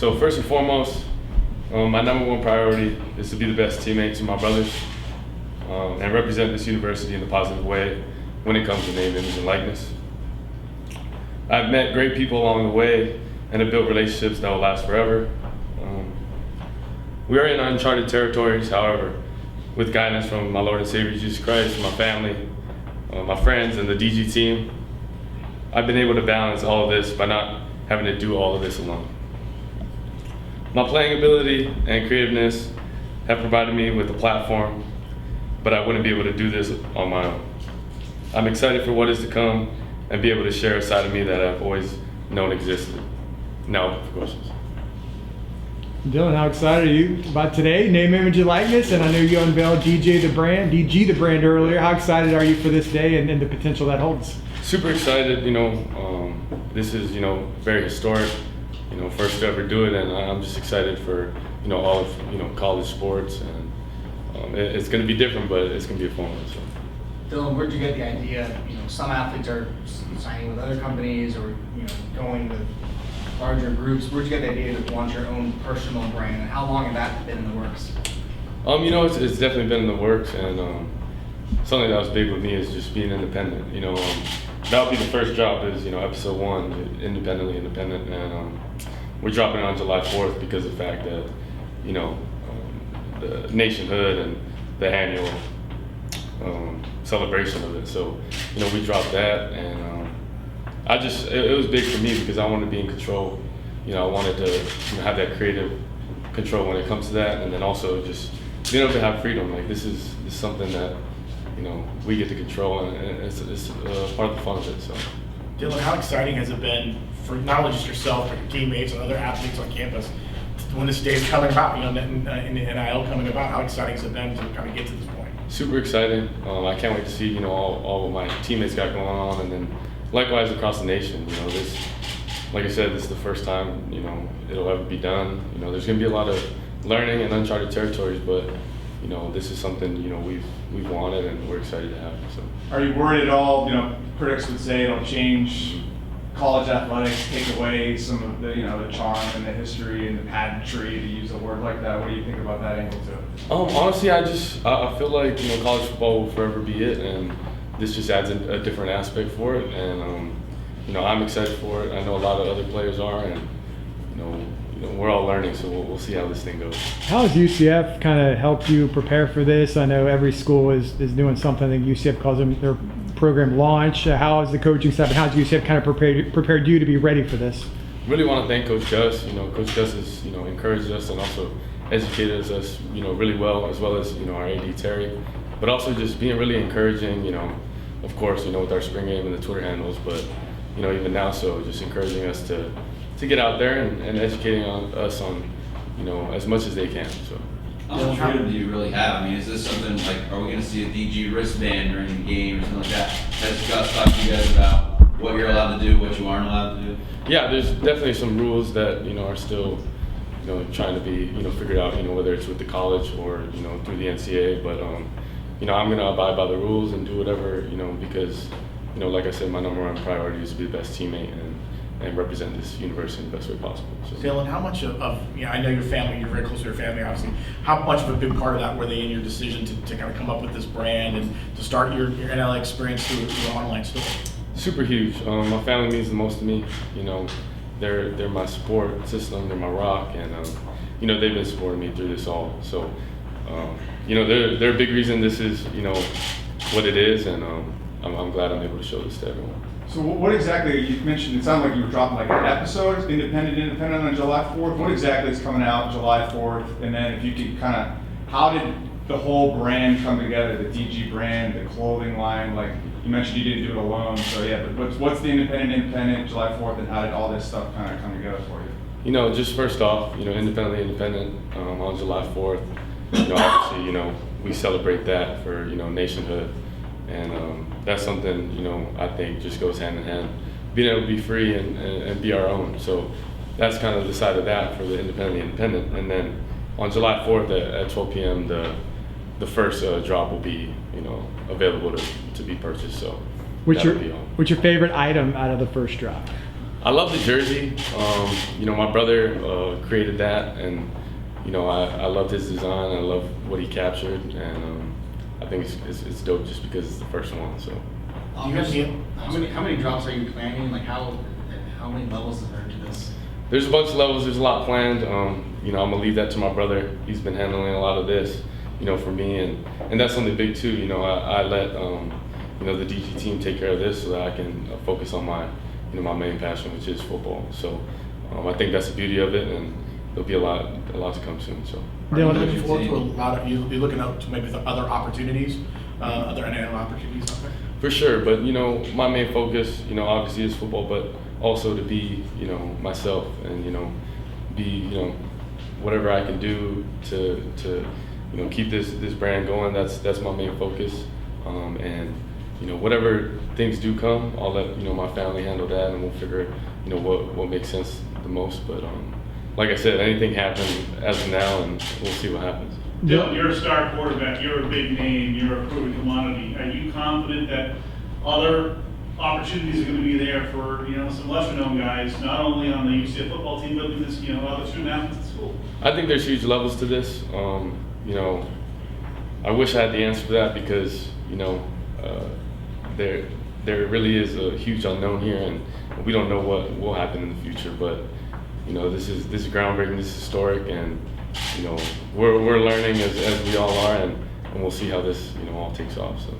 So first and foremost, my number one priority is to be the best teammate to my brothers and represent this university in a positive way when it comes to name, image, and likeness. I've met great people along the way and have built relationships that will last forever. We are in uncharted territories, however, with guidance from my Lord and Savior Jesus Christ, my family, my friends, and the DG team, I've been able to balance all of this by not having to do all of this alone. My playing ability and creativeness have provided me with a platform, but I wouldn't be able to do this on my own. I'm excited for what is to come and be able to share a side of me that I've always known existed. Now, of course. Dillon, how excited are you about today? Name, image, and likeness, and I know you unveiled DG the brand earlier. How excited are you for this day and the potential that holds? Super excited. This is very historic. First to ever do it, and I'm just excited for all of college sports, and it's going to be different, but it's going to be a fun one. So. Dillon, where'd you get the idea? Some athletes are signing with other companies or going with larger groups. Where'd you get the idea to launch your own personal brand, and how long had that been in the works? It's definitely been in the works, and something that was big with me is just being independent. That would be the first drop is episode 1, independent, and we're dropping it on July 4th because of the fact that the nationhood and the annual celebration of it. So we dropped that, and it was big for me because I wanted to be in control. I wanted to have that creative control when it comes to that, and then also just being able to have freedom. Like this is something that we get to control, and it's part of the fun of it. So, Dillon, how exciting has it been for not only just yourself but your teammates and other athletes on campus when this day is coming about? And the NIL coming about. How exciting has it been to kind of get to this point? Super exciting. I can't wait to see all of my teammates got going on, and then likewise across the nation. This, like I said, this is the first time it'll ever be done. There's going to be a lot of learning and uncharted territories, but this is something we've wanted and we're excited to have. So, are you worried at all? Critics would say it'll change college athletics, take away some of the the charm and the history and the pageantry, to use a word like that. What do you think about that angle too? Honestly, I feel like college football will forever be it, and this just adds a different aspect for it, and I'm excited for it. I know a lot of other players are, and we're all learning, so we'll see how this thing goes. How has UCF kind of helped you prepare for this? I know every school is doing something. I think UCF calls them their program launch. How has the coaching staff and how has UCF kind of prepared you to be ready for this? Really want to thank Coach Gus. Coach Gus has encouraged us and also educated us really well, as well as our AD Terry, but also just being really encouraging. Of course with our spring game and the Twitter handles, but even now, so just encouraging us to get out there and educating us on as much as they can. So. How much freedom do you really have? I mean, is this something like, are we going to see a DG wristband during the game or something like that? Has Gus talked to you guys about what you're allowed to do, what you aren't allowed to do? Yeah, there's definitely some rules that are still trying to be figured out. Whether it's with the college or through the NCAA, but I'm going to abide by the rules and do whatever because like I said, my number one priority is to be the best teammate and represent this university in the best way possible. So. Dillon, how much of I know your family, you're very close to your family, obviously. How much of a big part of that were they in your decision to kind of come up with this brand and to start your NIL experience through an online store? Super huge. My family means the most to me. They're my support system, they're my rock, and they've been supporting me through this all. So, they're a big reason this is what it is, and I'm glad I'm able to show this to everyone. So what exactly, you mentioned, it sounded like you were dropping like an episode, independent on July 4th. What exactly is coming out July 4th? And then if you could kind of, how did the whole brand come together, the DG brand, the clothing line? Like you mentioned you didn't do it alone, so yeah, but what's the independent July 4th, and how did all this stuff kind of come together for you? Just first off, independent on July 4th. Obviously, we celebrate that for, nationhood. And that's something, I think just goes hand in hand. Being able to be free and be our own. So that's kind of the side of that for the independent. And then on July 4th at 12 p.m., the first drop will be, available to be purchased. So what's your favorite item out of the first drop? I love the jersey. My brother created that, and I loved his design. I love what he captured, and I think it's dope just because it's the first one. So. How many drops are you planning? Like how many levels is there to this? There's a bunch of levels. There's a lot planned. I'm gonna leave that to my brother. He's been handling a lot of this, for me, and that's something big too. I let the DG team take care of this so that I can focus on my my main passion, which is football. So I think that's the beauty of it, and there'll be a lot to come soon. So. Dillon, Are you looking forward to a lot of? You're looking up to maybe the other opportunities, other NIL opportunities out there. For sure, but my main focus, obviously is football, but also to be, myself and be, whatever I can do to keep this brand going. That's my main focus, and whatever things do come, I'll let my family handle that, and we'll figure what makes sense the most. But like I said, anything happens as of now, and we'll see what happens. Dillon, you're a star quarterback, you're a big name, you're a proven commodity. Are you confident that other opportunities are going to be there for, some lesser known guys, not only on the UCF football team, but in this, other student athletes at school? I think there's huge levels to this. I wish I had the answer for that because, there really is a huge unknown here, and we don't know what will happen in the future. But, this is groundbreaking, this is historic, and we're learning as we all are, and we'll see how this all takes off. So.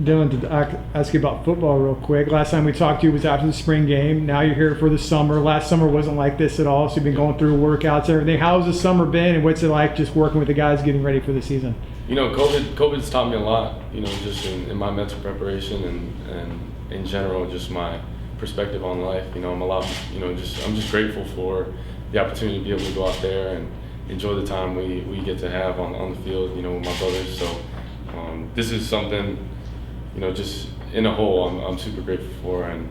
Dillon, to ask you about football real quick. Last time we talked to you was after the spring game. Now you're here for the summer. Last summer wasn't like this at all, so you've been going through workouts and everything. How's the summer been, and what's it like just working with the guys getting ready for the season? COVID's taught me a lot, just in my mental preparation and in general, just my perspective on life. I'm a lot, I'm just grateful for the opportunity to be able to go out there and enjoy the time we get to have on the field, with my brothers. So this is something, just in a whole, I'm super grateful for and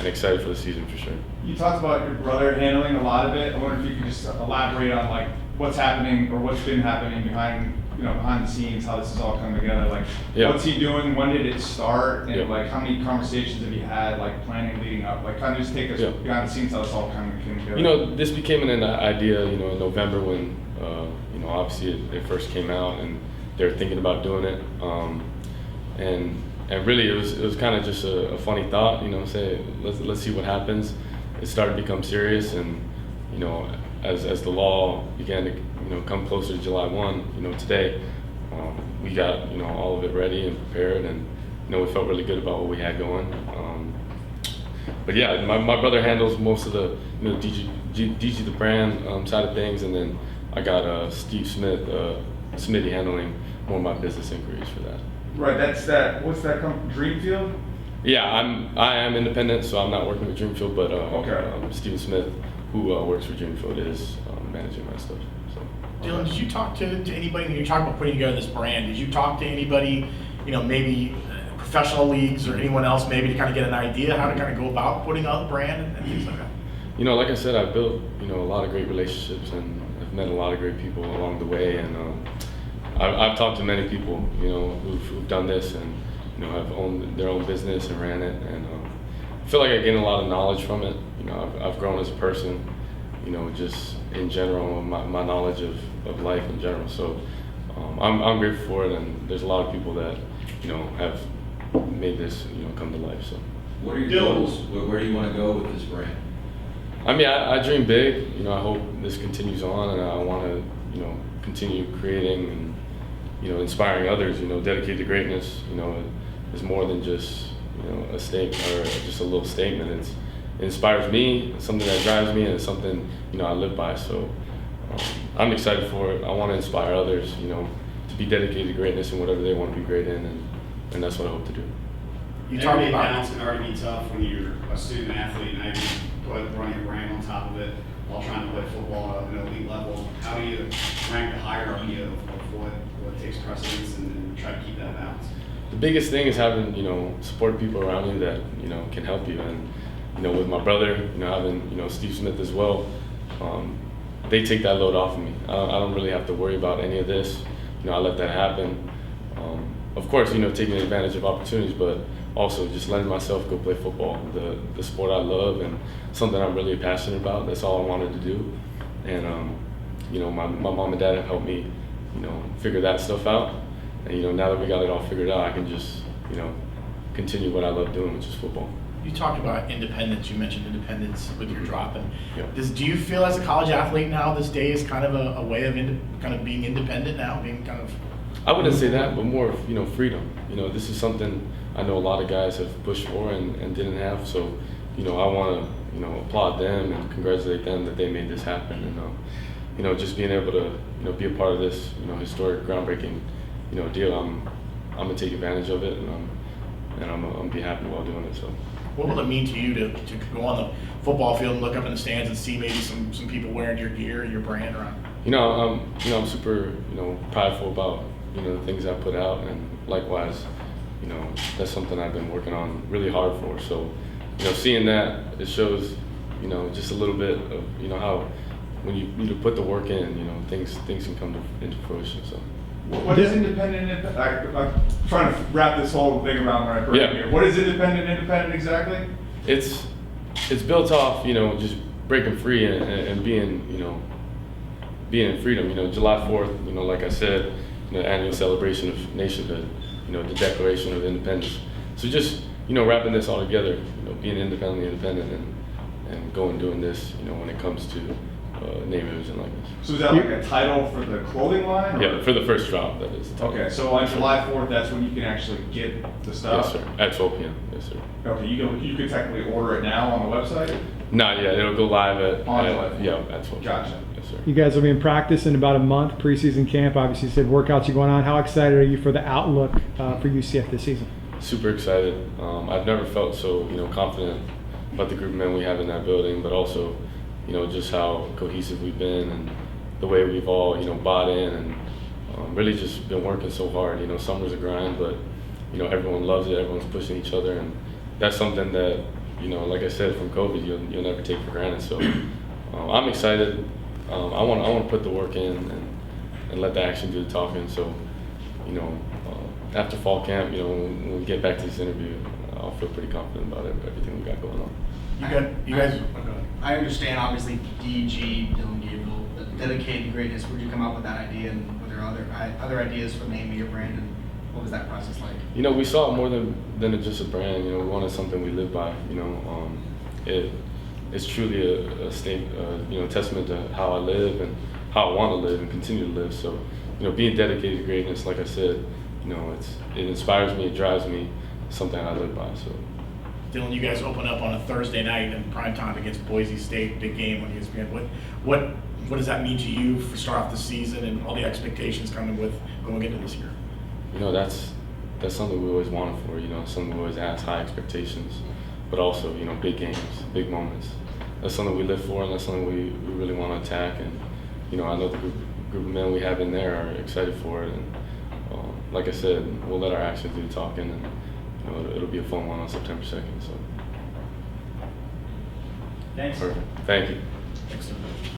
excited for the season for sure. You talked about your brother handling a lot of it. I wonder if you could just elaborate on like what's happening or what's been happening behind the scenes, how this is all coming together. Like, What's he doing? When did it start? And like, how many conversations have you had, like planning leading up? Like, kind of just take us behind the scenes how this all kind of came together. This became an idea, in November when, obviously it first came out and they were thinking about doing it. And really, it was kind of just a funny thought, say let's see what happens. It started to become serious, and as the law began to come closer to July 1, today we got all of it ready and prepared, and we felt really good about what we had going. But yeah, my brother handles most of the DG the brand side of things, and then I got Steve Smith, Smitty handling more of my business inquiries for that. Right, what's that company, Dreamfield? Yeah, I am independent, so I'm not working with Dreamfield, but Steven Smith, who works for Dreamfield, is managing my stuff. So. Dillon, did you talk to anybody when you're talking about putting together this brand? Did you talk to anybody, maybe professional leagues or anyone else, maybe to kind of get an idea how to kind of go about putting out the brand and things like that? Like I said, I've built a lot of great relationships, and I've met a lot of great people along the way, and I've talked to many people, who've done this and have owned their own business and ran it, and I feel like I gained a lot of knowledge from it. I've grown as a person, just in general, my knowledge of life in general. So I'm grateful for it, and there's a lot of people that have made this come to life. So. What are your goals? Where do you want to go with this brand? I mean, I dream big. I hope this continues on, and I want to continue creating and inspiring others. Dedicated to greatness. Is more than just a statement or just a little statement. It inspires me. It's something that drives me, and it's something I live by. So I'm excited for it. I want to inspire others. To be dedicated to greatness and whatever they want to be great in, and that's what I hope to do. You talk about balance can already be tough when you're a student athlete and you running a brand on top of it while trying to play football at an elite level. How do you rank the hierarchy of what takes precedence and try to keep that balance? The biggest thing is having support people around you that can help you, and with my brother, having Steve Smith as well, they take that load off of me. I don't really have to worry about any of this. I let that happen. Of course, taking advantage of opportunities, but also just letting myself go play football, the sport I love and something I'm really passionate about. That's all I wanted to do. And, you know, my mom and dad have helped me, you know, figure that stuff out. And, you know, now that we got it all figured out, I can just, you know, continue what I love doing, which is football. You talked about independence. You mentioned independence with your drop. And Yep. do you feel as a college athlete now this day is kind of a way of kind of being independent now, being kind of? I wouldn't say that, but more of, you know, freedom. You know, this is something I know a lot of guys have pushed for and didn't have. So, you know, I want to, you know, applaud them and congratulate them that they made this happen. And, you know, just being able to, you know, be a part of this, you know, historic, groundbreaking, you know, deal. I'm gonna take advantage of it, and I'm gonna be happy while doing it. So. What will it mean to you to go on the football field and look up in the stands and see maybe some people wearing your gear, your brand around? You know, I'm super, you know, prideful about, you know, the things I put out, and likewise, you know, that's something I've been working on really hard for. So, you know, seeing that, it shows, you know, just a little bit of, you know, how when you put the work in, you know, things can come into fruition. So. What is independent? I'm trying to wrap this whole thing around my brain here. What is independent exactly? It's built off, you know, just breaking free and being, you know, being in freedom. You know, July 4th, you know, like I said, you know, annual celebration of nationhood, you know, the Declaration of Independence. So just, you know, wrapping this all together, you know, being independent and going doing this, you know, when it comes to name, image, and likeness. So is that like a title for the clothing line? Or? Yeah, for the first drop, that is. Okay, so on July 4th, that's when you can actually get the stuff? Yes, sir. At 12 p.m. Yes, sir. Okay, you can technically order it now on the website? Not yet. It'll go live at On July 4th. Yeah, at 12. Gotcha. Yes, sir. You guys will be in practice in about a month, preseason camp. Obviously, you said workouts are going on. How excited are you for the outlook for UCF this season? Super excited. I've never felt so, you know, confident about the group of men we have in that building, but also, you know, just how cohesive we've been and the way we've all, you know, bought in and really just been working so hard. You know, summer's a grind, but, you know, everyone loves it. Everyone's pushing each other, and that's something that, you know, like I said, from COVID, you'll never take for granted. So I'm excited. I want to put the work in and let the action do the talking. So, you know, after fall camp, you know, when we get back to this interview, I'll feel pretty confident about everything we got going on. You guys. I understand, obviously, DG, Dillon, Gabriel, but dedicated greatness. Where'd you come up with that idea, and were there other ideas for the name of your brand, and what was that process like? You know, we saw it more than just a brand. You know, we wanted something we live by. You know, it's truly a state, you know, testament to how I live and how I want to live and continue to live. So, you know, being dedicated to greatness, like I said, you know, it inspires me, it drives me, something I live by. So. Dillon, you guys open up on a Thursday night in prime time against Boise State, big game on ESPN. What does that mean to you for start off the season and all the expectations coming with going into this year? You know, that's something we always wanted for. You know, something we always ask, high expectations, but also, you know, big games, big moments. That's something we live for, and that's something we really want to attack. And you know, I know the group of men we have in there are excited for it. And like I said, we'll let our actions do the talking, and you know, it'll be a fun one on September 2nd. So. Thanks. Perfect. Thank you. Thanks.